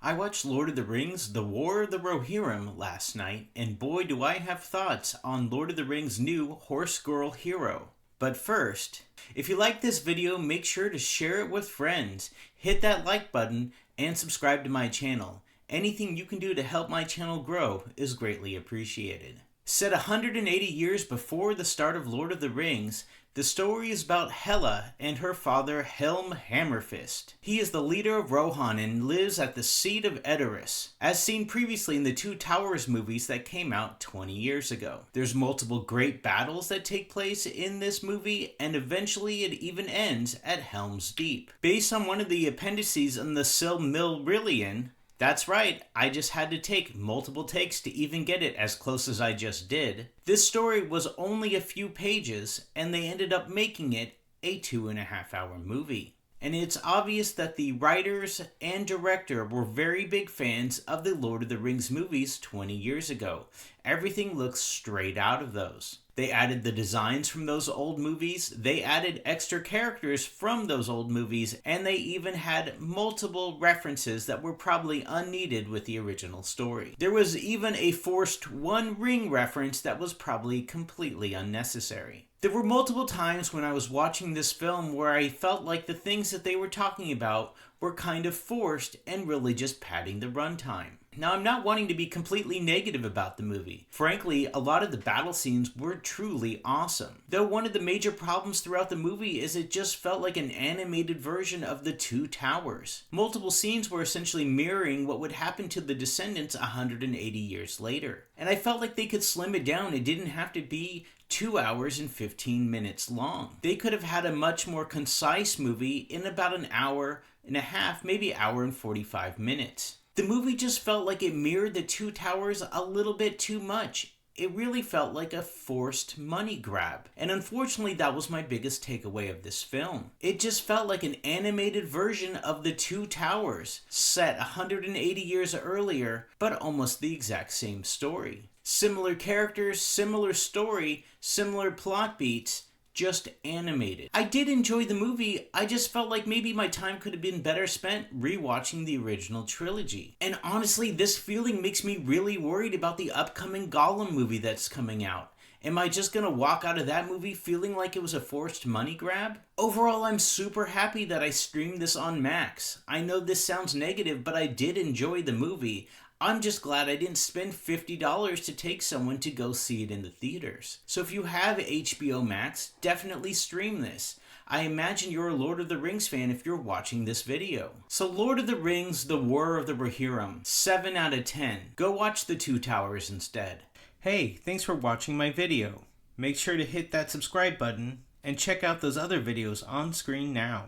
I watched Lord of the Rings, The War of the Rohirrim last night, and boy do I have thoughts on Lord of the Rings' new Horse Girl hero. But first, if you like this video, make sure to share it with friends, hit that like button, and subscribe to my channel. Anything you can do to help my channel grow is greatly appreciated. Set 180 years before the start of Lord of the Rings, the story is about Hela and her father Helm Hammerfist. He is the leader of Rohan and lives at the seat of Edoras, as seen previously in the Two Towers movies that came out 20 years ago. There's multiple great battles that take place in this movie, and eventually it even ends at Helm's Deep. Based on one of the appendices in the Silmarillion, that's right, I just had to take multiple takes to even get it as close as I just did. This story was only a few pages, and they ended up making it a 2.5-hour movie. And it's obvious that the writers and director were very big fans of the Lord of the Rings movies 20 years ago. Everything looks straight out of those. They added the designs from those old movies, they added extra characters from those old movies, and they even had multiple references that were probably unneeded with the original story. There was even a forced One Ring reference that was probably completely unnecessary. There were multiple times when I was watching this film where I felt like the things that they were talking about were kind of forced and really just padding the runtime. Now, I'm not wanting to be completely negative about the movie. Frankly, a lot of the battle scenes were truly awesome. Though one of the major problems throughout the movie is it just felt like an animated version of the Two Towers. Multiple scenes were essentially mirroring what would happen to the descendants 180 years later. And I felt like they could slim it down. It didn't have to be 2 hours and 15 minutes long. They could have had a much more concise movie in about an hour and a half, maybe hour and 45 minutes. The movie just felt like it mirrored the Two Towers a little bit too much. It really felt like a forced money grab. And unfortunately, that was my biggest takeaway of this film. It just felt like an animated version of the Two Towers, set 180 years earlier, but almost the exact same story. Similar characters, similar story, similar plot beats, just animated. I did enjoy the movie, I just felt like maybe my time could have been better spent rewatching the original trilogy. And honestly, this feeling makes me really worried about the upcoming Gollum movie that's coming out. Am I just gonna walk out of that movie feeling like it was a forced money grab? Overall, I'm super happy that I streamed this on Max. I know this sounds negative, but I did enjoy the movie. I'm just glad I didn't spend $50 to take someone to go see it in the theaters. So if you have HBO Max, definitely stream this. I imagine you're a Lord of the Rings fan if you're watching this video. So Lord of the Rings, The War of the Rohirrim, 7 out of 10. Go watch The Two Towers instead. Hey, thanks for watching my video. Make sure to hit that subscribe button and check out those other videos on screen now.